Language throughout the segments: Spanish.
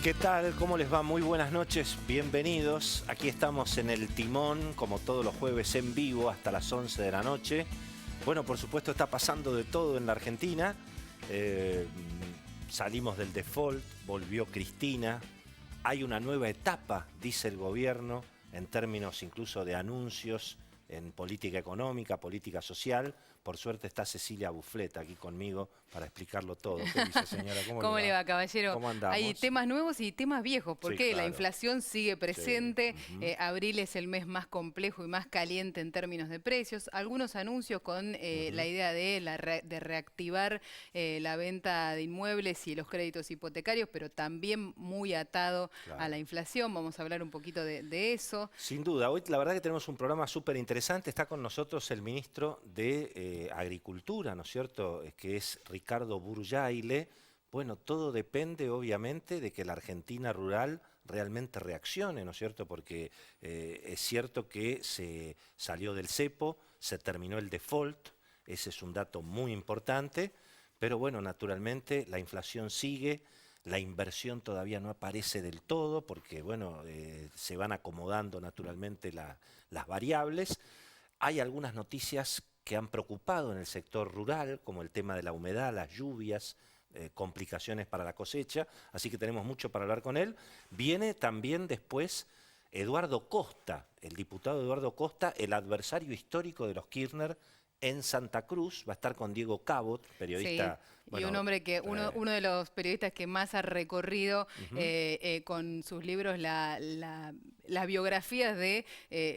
¿Qué tal? ¿Cómo les va? Muy buenas noches, bienvenidos. Aquí estamos en el Timón, como todos los jueves en vivo, hasta las 11 de la noche. Bueno, por supuesto está pasando de todo en la Argentina. Salimos del default, volvió Cristina. Hay una nueva etapa, dice el gobierno, en términos incluso de anuncios en política económica, política social. Por suerte está Cecilia Bufleta aquí conmigo para explicarlo todo. ¿Qué dice, señora? ¿Cómo le va, caballero? ¿Cómo andamos? Hay temas nuevos y temas viejos, porque Sí, claro. la inflación sigue presente. Sí. Abril es el mes más complejo y más caliente en términos de precios. Algunos anuncios con la idea de reactivar la venta de inmuebles y los créditos hipotecarios, pero también muy atado a la inflación. Vamos a hablar un poquito de eso. Sin duda. Hoy la verdad que tenemos un programa súper interesante. Está con nosotros el ministro de Agricultura, ¿no es cierto?, que es Ricardo Burjaile. Bueno, todo depende obviamente de que la Argentina rural realmente reaccione, ¿no es cierto?, porque es cierto que se salió del cepo, se terminó el default, ese es un dato muy importante, pero bueno, naturalmente la inflación sigue. La inversión todavía no aparece del todo porque, bueno, se van acomodando naturalmente las variables. Hay algunas noticias que han preocupado en el sector rural, como el tema de la humedad, las lluvias, complicaciones para la cosecha, así que tenemos mucho para hablar con él. Viene también después Eduardo Costa, el diputado Eduardo Costa, el adversario histórico de los Kirchner en Santa Cruz. Va a estar con Diego Cabot, periodista. Sí, bueno, y un hombre que uno de los periodistas que más ha recorrido con sus libros las biografías de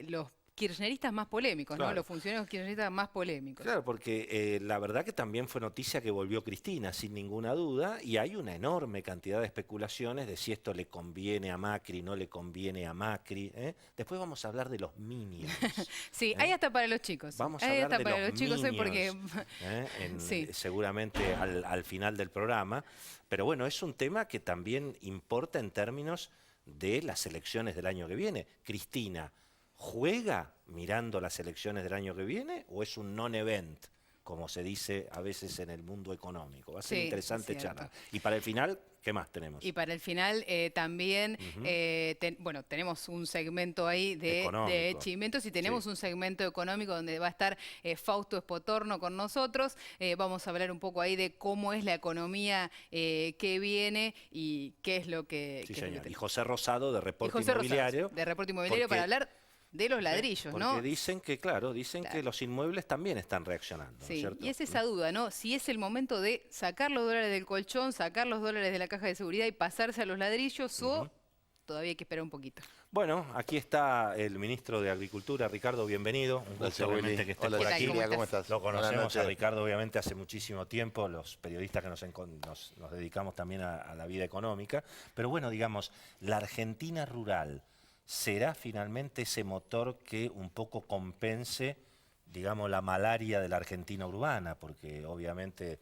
los kirchneristas más polémicos, Claro. ¿no? Los funcionarios kirchneristas más polémicos. Claro, porque la verdad que también fue noticia que volvió Cristina, sin ninguna duda, y hay una enorme cantidad de especulaciones de si esto le conviene a Macri, no le conviene a Macri. Después vamos a hablar de los minions. Sí, hay hasta para los chicos. Vamos a hay hablar hasta de para los chicos hoy porque sí. Seguramente al final del programa. Pero bueno, es un tema que también importa en términos de las elecciones del año que viene. Cristina, ¿juega mirando las elecciones del año que viene o es un non-event, como se dice a veces en el mundo económico? Va a ser interesante charla. Y para el final, ¿qué más tenemos? Y para el final también, bueno, tenemos un segmento ahí de chimentos y tenemos un segmento económico donde va a estar Fausto Espotorno con nosotros. Vamos a hablar un poco ahí de cómo es la economía que viene y qué es lo que... Sí, señor. Y José Rosado de Reporte Inmobiliario. De Reporte Inmobiliario para hablar de los ladrillos, porque ¿no? Porque dicen que, que los inmuebles también están reaccionando, sí, ¿cierto? Y es esa duda, ¿no? Si es el momento de sacar los dólares del colchón, sacar los dólares de la caja de seguridad y pasarse a los ladrillos o todavía hay que esperar un poquito. Bueno, aquí está el ministro de Agricultura, Ricardo, bienvenido. Un gusto realmente que estés por aquí. ¿Cómo estás? Lo conocemos a Ricardo obviamente hace muchísimo tiempo, los periodistas que nos dedicamos también a la vida económica. Pero bueno, digamos, la Argentina rural, ¿será finalmente ese motor que un poco compense, digamos, la malaria de la Argentina urbana? Porque obviamente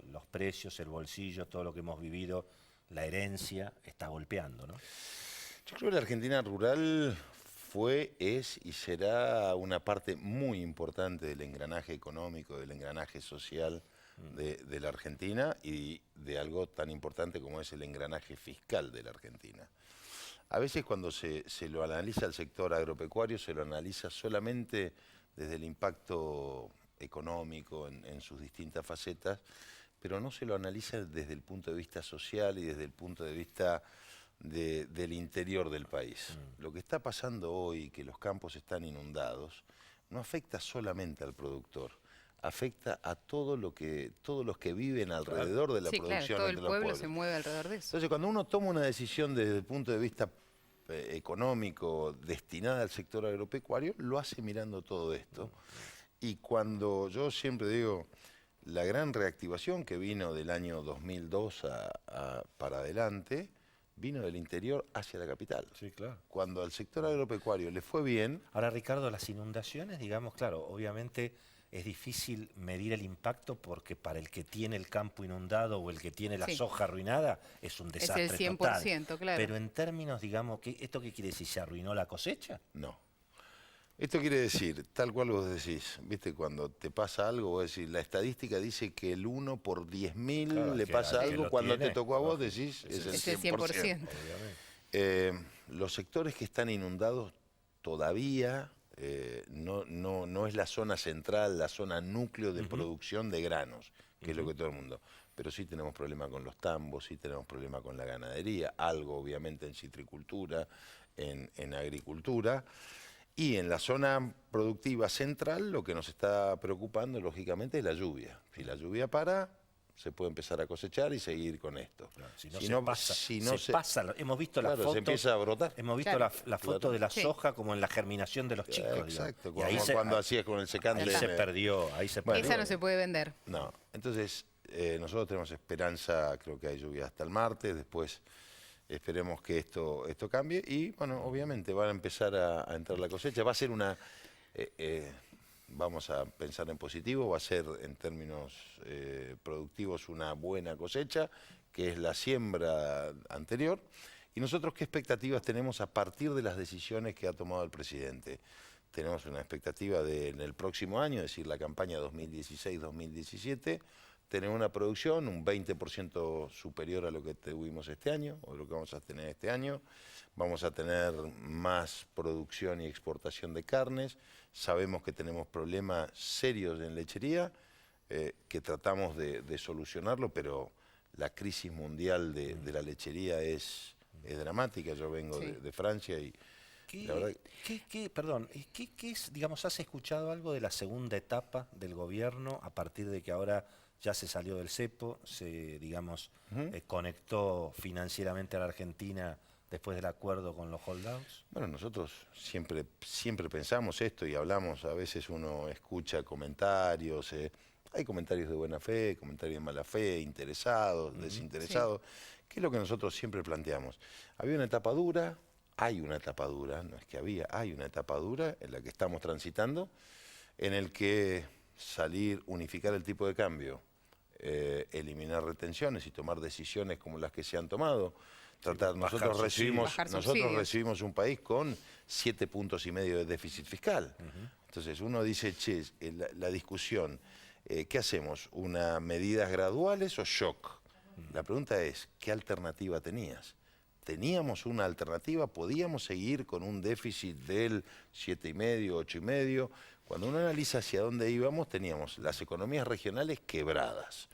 los precios, el bolsillo, todo lo que hemos vivido, la herencia, está golpeando, ¿no? Yo creo que la Argentina rural fue, es y será una parte muy importante del engranaje económico, del engranaje social de la Argentina y de algo tan importante como es el engranaje fiscal de la Argentina. A veces cuando se lo analiza el sector agropecuario, se lo analiza solamente desde el impacto económico en sus distintas facetas, pero no se lo analiza desde el punto de vista social y desde el punto de vista del interior del país. Lo que está pasando hoy, que los campos están inundados, no afecta solamente al productor, afecta a todos los que viven alrededor de la producción. Todo el pueblo se mueve alrededor de eso. Entonces, cuando uno toma una decisión desde el punto de vista económico destinada al sector agropecuario, lo hace mirando todo esto. Y cuando yo siempre digo, la gran reactivación que vino del año 2002 para adelante, vino del interior hacia la capital. Sí, claro. Cuando al sector agropecuario le fue bien... Ahora, Ricardo, las inundaciones, digamos, claro, obviamente es difícil medir el impacto porque para el que tiene el campo inundado o el que tiene la soja arruinada es un desastre total. Es el 100%, claro. Pero en términos, digamos, ¿esto qué quiere decir? ¿Se arruinó la cosecha? No. Esto quiere decir, tal cual vos decís, ¿viste? Cuando te pasa algo, vos decís, la estadística dice que el 1 por 10.000 Claro, le pasa algo, cuando te tocó a vos decís, es es el el 100%. 100%. Los sectores que están inundados todavía no es la zona central, la zona núcleo de producción de granos, que es lo que todo el mundo. Pero sí tenemos problema con los tambos, sí tenemos problema con la ganadería, algo obviamente en citricultura, en agricultura. Y en la zona productiva central lo que nos está preocupando, lógicamente, es la lluvia. Si la lluvia para, se puede empezar a cosechar y seguir con esto. Claro, si no se pasa, hemos visto claro, las fotos, se empieza a brotar. hemos visto la foto de la soja como en la germinación de los chicos. Exacto, Y ahí cuando hacías con el secante. Ahí se perdió, Esa no se puede vender. No, entonces nosotros tenemos esperanza, creo que hay lluvia hasta el martes, después esperemos que esto cambie y, bueno, obviamente van a empezar a entrar la cosecha. Va a ser vamos a pensar en positivo, va a ser en términos productivos una buena cosecha, que es la siembra anterior. ¿Y nosotros qué expectativas tenemos a partir de las decisiones que ha tomado el presidente? Tenemos una expectativa de en el próximo año, es decir, la campaña 2016-2017, tener una producción un 20% superior a lo que tuvimos este año, o lo que vamos a tener este año. Vamos a tener más producción y exportación de carnes. Sabemos que tenemos problemas serios en lechería, que tratamos de solucionarlo, pero la crisis mundial de la lechería es dramática. Yo vengo de Francia y... Perdón, ¿qué es, digamos, has escuchado algo de la segunda etapa del gobierno a partir de que ahora ya se salió del cepo, se, digamos, conectó financieramente a la Argentina después del acuerdo con los holdouts? Bueno, nosotros siempre pensamos esto y hablamos, a veces uno escucha comentarios, hay comentarios de buena fe, comentarios de mala fe, interesados, desinteresados, que es lo que nosotros siempre planteamos. Había una etapa dura, hay una etapa dura, no es que hay una etapa dura en la que estamos transitando, en el que unificar el tipo de cambio, eliminar retenciones y tomar decisiones como las que se han tomado. Nosotros recibimos un país con 7,5 puntos de déficit fiscal. Entonces uno dice, che, la discusión, ¿qué hacemos? ¿Medidas graduales o shock? La pregunta es, ¿qué alternativa tenías? ¿Teníamos una alternativa? ¿Podíamos seguir con un déficit del 7,5, 8,5? Cuando uno analiza hacia dónde íbamos, teníamos las economías regionales quebradas.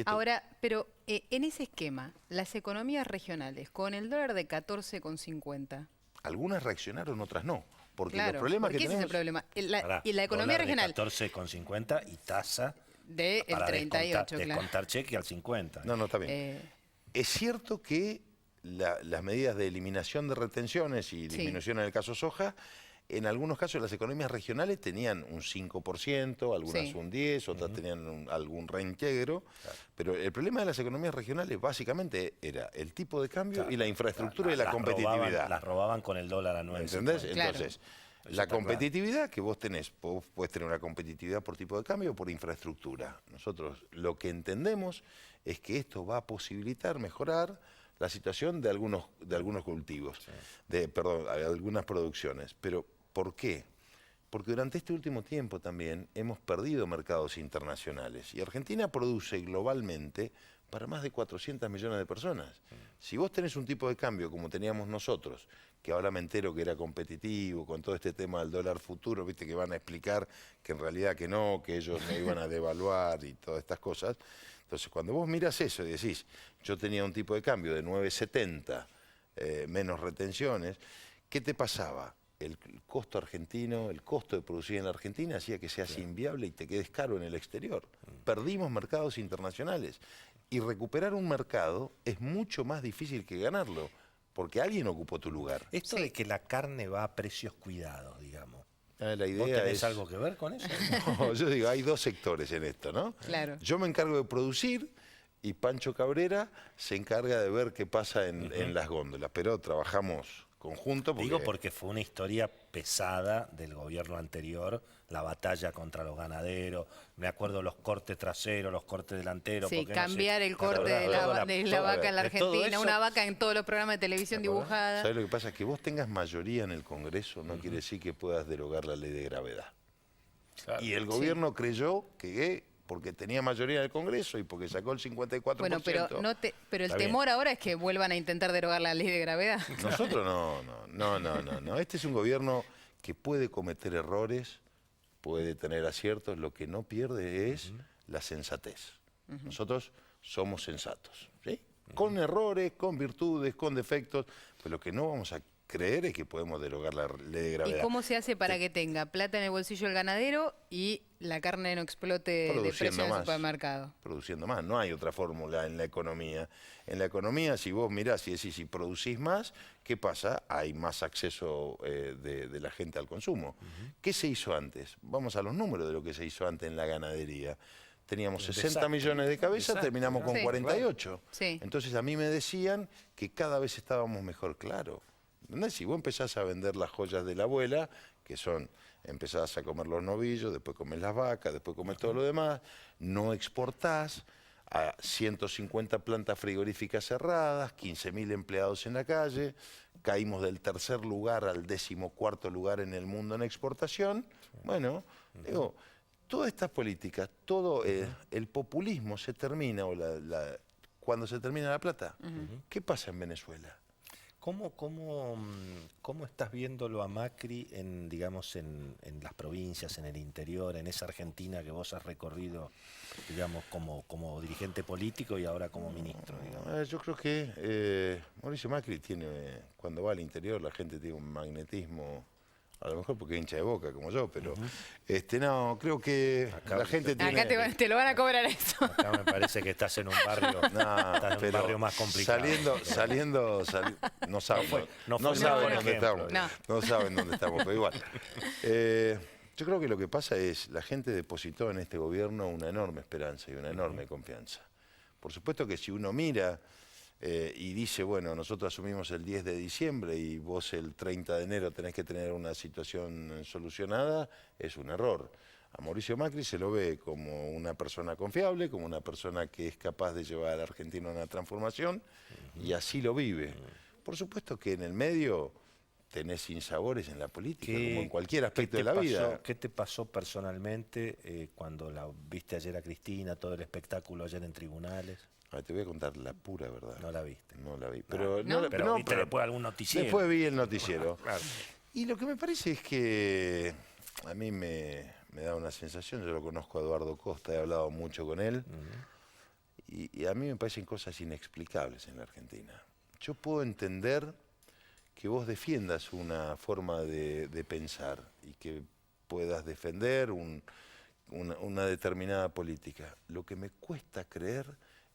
Ahora, pero en ese esquema, las economías regionales, con el dólar de 14,50... Algunas reaccionaron, otras no. Porque claro, los problemas que tenemos... ese es el problema. Y la economía regional... 14,50 y tasa del 38, descontar cheque al 50. No, está bien. Es cierto que las medidas de eliminación de retenciones y disminución en el caso soja, en algunos casos las economías regionales tenían un 5%, algunas un 10%, otras tenían algún reintegro, pero el problema de las economías regionales básicamente era el tipo de cambio y la infraestructura y la competitividad. Las robaban con el dólar a 9. ¿Entendés? Entonces, la competitividad que vos tenés, vos podés tener una competitividad por tipo de cambio o por infraestructura. Nosotros lo que entendemos es que esto va a posibilitar mejorar la situación de algunos cultivos, algunas producciones. Pero, ¿por qué? Porque durante este último tiempo también hemos perdido mercados internacionales y Argentina produce globalmente para más de 400 millones de personas. Si vos tenés un tipo de cambio como teníamos nosotros, que ahora me entero que era competitivo, con todo este tema del dólar futuro, viste que van a explicar que en realidad que no, que ellos me iban a devaluar y todas estas cosas. Entonces, cuando vos miras eso y decís, yo tenía un tipo de cambio de 9,70, menos retenciones, ¿qué te pasaba? El costo argentino, el costo de producir en la Argentina hacía que seas inviable y te quedes caro en el exterior. Perdimos mercados internacionales y recuperar un mercado es mucho más difícil que ganarlo, porque alguien ocupó tu lugar. Esto de que la carne va a precios cuidados, digamos. La idea ¿Vos tenés algo que ver con eso? No, yo digo, hay dos sectores en esto, ¿no? Claro. Yo me encargo de producir y Pancho Cabrera se encarga de ver qué pasa en las góndolas, pero trabajamos conjunto. Digo porque fue una historia pesada del gobierno anterior, la batalla contra los ganaderos, me acuerdo los cortes traseros, los cortes delanteros. Sí, porque cambiar no sé, el corte de la vaca en la Argentina, eso, una vaca en todos los programas de televisión dibujada. ¿Sabes lo que pasa? Que vos tengas mayoría en el Congreso no quiere decir que puedas derogar la ley de gravedad. Claro. Y el gobierno creyó que porque tenía mayoría en el Congreso y porque sacó el 54%. Bueno, pero el temor ahora es que vuelvan a intentar derogar la ley de gravedad. Nosotros no. Este es un gobierno que puede cometer errores, puede tener aciertos, lo que no pierde es la sensatez. Nosotros somos sensatos, ¿sí? Con errores, con virtudes, con defectos, pero lo que no vamos a creer es que podemos derogar la ley de gravedad. ¿Y cómo se hace para que tenga plata en el bolsillo el ganadero y la carne no explote de precio en el supermercado? Produciendo más, no hay otra fórmula en la economía. En la economía, si vos mirás y decís, si producís más, ¿qué pasa? Hay más acceso de la gente al consumo. ¿Qué se hizo antes? Vamos a los números de lo que se hizo antes en la ganadería. Teníamos 60 millones de cabezas, terminamos con 48. Sí. Entonces a mí me decían que cada vez estábamos mejor, claro. ¿Entendés? Si vos empezás a vender las joyas de la abuela, que son, empezás a comer los novillos, después comés las vacas, después comés todo lo demás, no exportás, a 150 plantas frigoríficas cerradas, 15.000 empleados en la calle, caímos del 3er lugar al 14º lugar en el mundo en exportación. Bueno, digo, todas estas políticas, todo el populismo se termina, cuando se termina la plata. ¿Qué pasa en Venezuela? ¿Cómo estás viéndolo a Macri digamos, en las provincias, en el interior, en esa Argentina que vos has recorrido, digamos, como dirigente político y ahora como ministro? Digamos? Yo creo que Mauricio Macri cuando va al interior, la gente tiene un magnetismo, a lo mejor porque es hincha de Boca como yo, pero no, creo que acá, la gente tiene... Acá te lo van a cobrar eso. Acá me parece que estás en un barrio, un barrio más complicado. Saliendo no saben dónde estamos. No saben dónde estamos, pero igual. Yo creo que lo que pasa es, la gente depositó en este gobierno una enorme esperanza y una enorme confianza. Por supuesto que si uno mira y dice, bueno, nosotros asumimos el 10 de diciembre y vos el 30 de enero tenés que tener una situación solucionada, es un error. A Mauricio Macri se lo ve como una persona confiable, como una persona que es capaz de llevar a la Argentina a una transformación, y así lo vive. Por supuesto que en el medio tenés sinsabores en la política, como en cualquier aspecto de la vida. ¿Qué te pasó personalmente cuando la viste ayer a Cristina, todo el espectáculo ayer en tribunales? Te voy a contar la pura verdad. No la viste. No la vi. Pero viste después algún noticiero. Después vi el noticiero. Claro. Y lo que me parece es que a mí me da una sensación, yo lo conozco a Eduardo Costa, he hablado mucho con él, y a mí me parecen cosas inexplicables en la Argentina. Yo puedo entender que vos defiendas una forma de pensar y que puedas defender una determinada política. Lo que me cuesta creer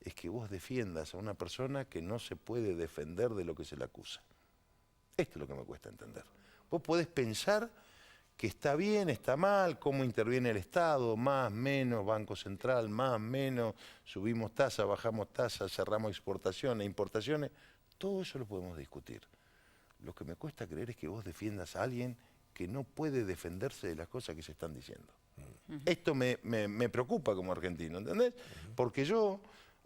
es que vos defiendas a una persona que no se puede defender de lo que se le acusa. Esto es lo que me cuesta entender. Vos podés pensar que está bien, está mal, cómo interviene el Estado, más, menos, Banco Central, más, menos, subimos tasas, bajamos tasas, cerramos exportaciones, importaciones, todo eso lo podemos discutir. Lo que me cuesta creer es que vos defiendas a alguien que no puede defenderse de las cosas que se están diciendo. Esto me preocupa como argentino, ¿entendés? Porque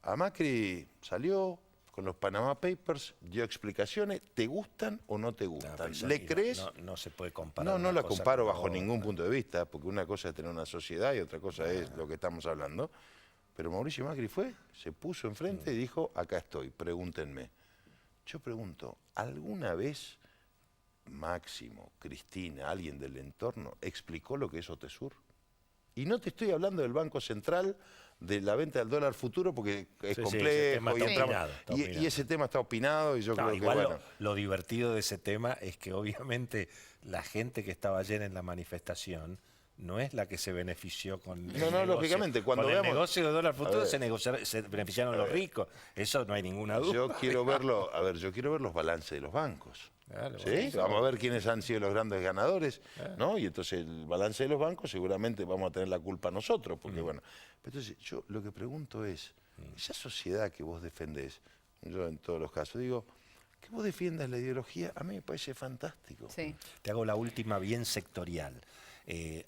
a Macri salió con los Panama Papers, dio explicaciones, ¿te gustan o no te gustan? ¿Le crees? No se puede comparar. No la comparo bajo ningún punto de vista, porque una cosa es tener una sociedad y otra cosa es lo que estamos hablando. Pero Mauricio Macri se puso enfrente y dijo, acá estoy, pregúntenme. Yo pregunto, ¿alguna vez Máximo, Cristina, alguien del entorno explicó lo que es OTESUR? Y no te estoy hablando del Banco Central, de la venta del dólar futuro, porque es complejo. Y ese tema está opinado y yo creo que, bueno. Lo divertido de ese tema es que obviamente la gente que estaba ayer en la manifestación no es la que se benefició con el negocio. Lógicamente, cuando el negocio de dólar futuro se beneficiaron los ricos. Eso no hay ninguna duda. Yo quiero ver los balances de los bancos. Claro, ¿sí? Vamos a ver quiénes han sido los grandes ganadores, ¿no? Y entonces el balance de los bancos seguramente vamos a tener la culpa nosotros, porque bueno. Entonces yo lo que pregunto es, esa sociedad que vos defendés, yo en todos los casos digo, Que vos defiendas la ideología, a mí me parece fantástico. Sí. Te hago la última bien sectorial.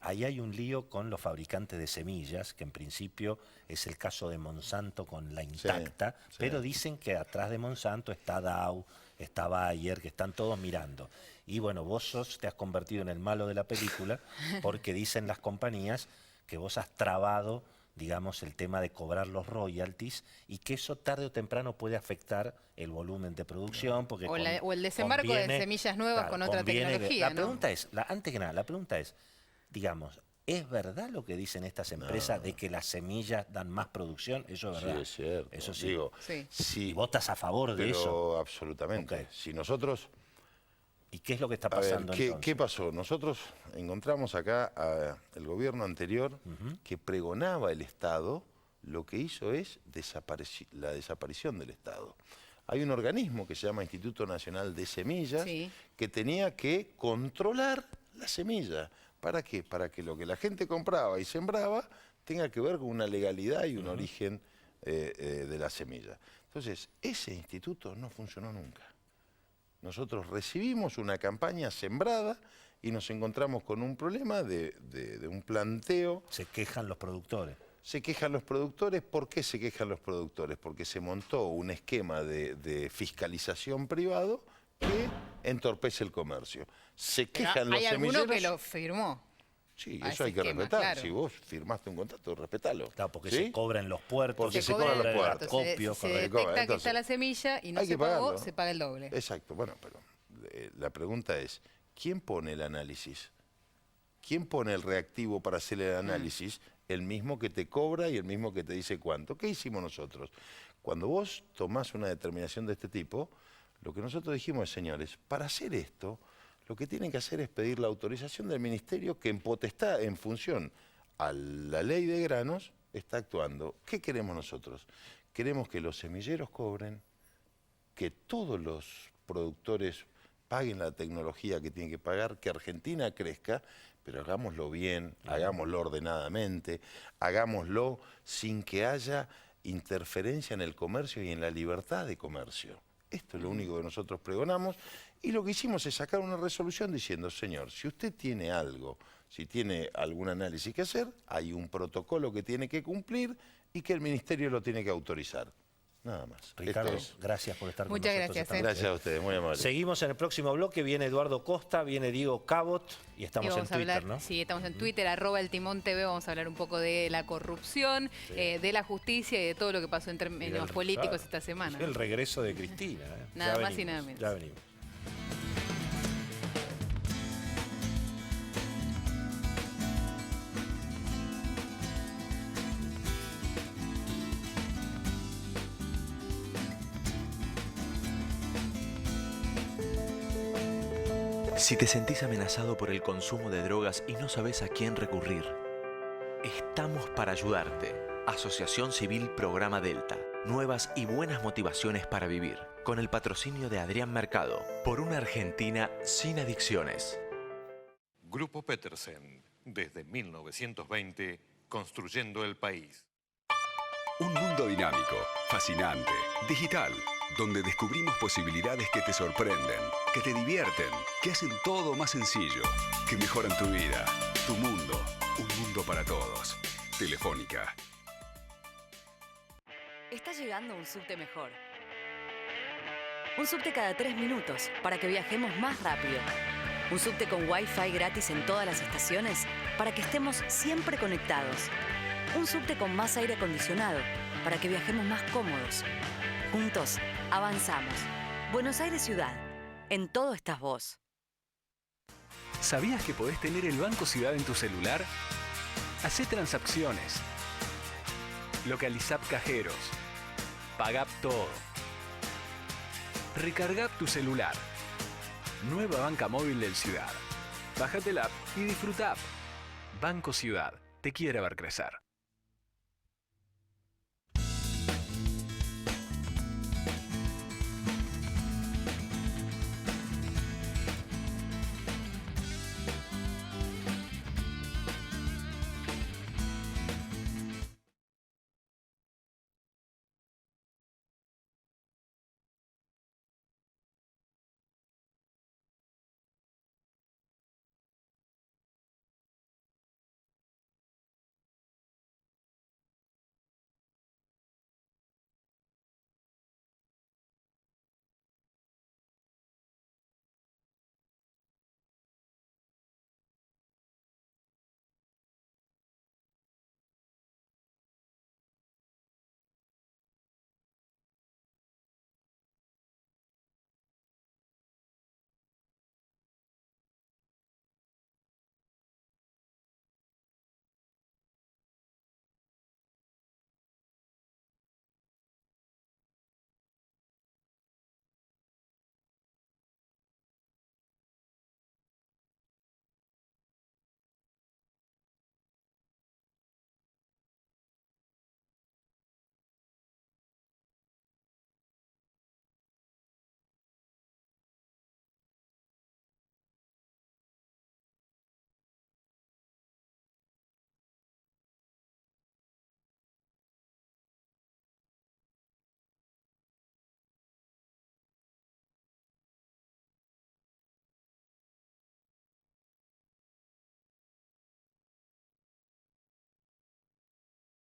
Ahí hay un lío con los fabricantes de semillas, que en principio es el caso de Monsanto con la Intacta, sí. pero dicen que atrás de Monsanto está Dow, está Bayer, que están todos mirando. Y bueno, vos te has convertido en el malo de la película porque dicen las compañías que vos has trabado, digamos, el tema de cobrar los royalties y que eso tarde o temprano puede afectar el volumen de producción. Porque o el desembarco de semillas nuevas con otra tecnología. La pregunta es, antes que nada, la pregunta es, digamos, ¿es verdad lo que dicen estas empresas de que las semillas dan más producción? Eso es verdad. Sí, es cierto. Eso sí. Digo, ¿Y vos estás a favor de eso? Absolutamente. Okay. Si nosotros... ¿Y qué es lo que está pasando entonces? ¿Qué pasó? Nosotros encontramos acá al gobierno anterior que pregonaba el Estado, lo que hizo es la desaparición del Estado. Hay un organismo que se llama Instituto Nacional de Semillas que tenía que controlar la semilla. ¿Para qué? Para que lo que la gente compraba y sembraba tenga que ver con una legalidad y un origen de la semilla. Entonces, ese instituto no funcionó nunca. Nosotros recibimos una campaña sembrada y nos encontramos con un problema de un planteo. Se quejan los productores. Se quejan los productores. ¿Por qué se quejan los productores? Porque se montó un esquema de fiscalización privado que entorpece el comercio. Se quejan los semilleros. Hay alguno que lo firmó. Sí, eso hay que respetar. Claro. Si vos firmaste un contrato, respetalo. Claro, porque se cobra en los puertos. Porque se cobra en los puertos. Se detecta que está la semilla y no se pagó, se paga el doble. Exacto. Bueno, pero la pregunta es, ¿quién pone el análisis? ¿Quién pone el reactivo para hacer el análisis? El mismo que te cobra y el mismo que te dice cuánto. ¿Qué hicimos nosotros? Cuando vos tomás una determinación de este tipo, lo que nosotros dijimos es, señores, para hacer esto, lo que tienen que hacer es pedir la autorización del ministerio que en potestad, en función a la ley de granos, está actuando. ¿Qué queremos nosotros? Queremos que los semilleros cobren, que todos los productores paguen la tecnología que tienen que pagar, que Argentina crezca, pero hagámoslo bien, hagámoslo ordenadamente, hagámoslo sin que haya interferencia en el comercio y en la libertad de comercio. Esto es lo único que nosotros pregonamos y lo que hicimos es sacar una resolución diciendo, señor, si usted tiene algo, si tiene algún análisis que hacer, hay un protocolo que tiene que cumplir y que el ministerio lo tiene que autorizar. Nada más. Ricardo, gracias por estar con nosotros. Muchas gracias. Gracias a ustedes, muy amables. Seguimos en el próximo bloque, viene Eduardo Costa, viene Diego Cabot y estamos en Twitter, ¿no? Sí, estamos en Twitter, @eltimón.tv, vamos a hablar un poco de la corrupción, de la justicia y de todo lo que pasó en términos políticos esta semana. El regreso de Cristina. Nada más y nada menos. Ya venimos. Si te sentís amenazado por el consumo de drogas y no sabes a quién recurrir, estamos para ayudarte. Asociación Civil Programa Delta. Nuevas y buenas motivaciones para vivir. Con el patrocinio de Adrián Mercado. Por una Argentina sin adicciones. Grupo Petersen. Desde 1920, construyendo el país. Un mundo dinámico, fascinante, digital, donde descubrimos posibilidades que te sorprenden, que te divierten, que hacen todo más sencillo, que mejoran tu vida, tu mundo, un mundo para todos. Telefónica. Está llegando un subte mejor. Un subte cada 3 minutos para que viajemos más rápido. Un subte con Wi-Fi gratis en todas las estaciones para que estemos siempre conectados. Un subte con más aire acondicionado para que viajemos más cómodos. Juntos, avanzamos. Buenos Aires Ciudad. En todo estás vos. ¿Sabías que podés tener el Banco Ciudad en tu celular? Hacé transacciones. Localizá cajeros. Pagá todo. Recargá tu celular. Nueva banca móvil del Ciudad. Bájate la app y disfruta. Banco Ciudad. Te quiere ver crecer.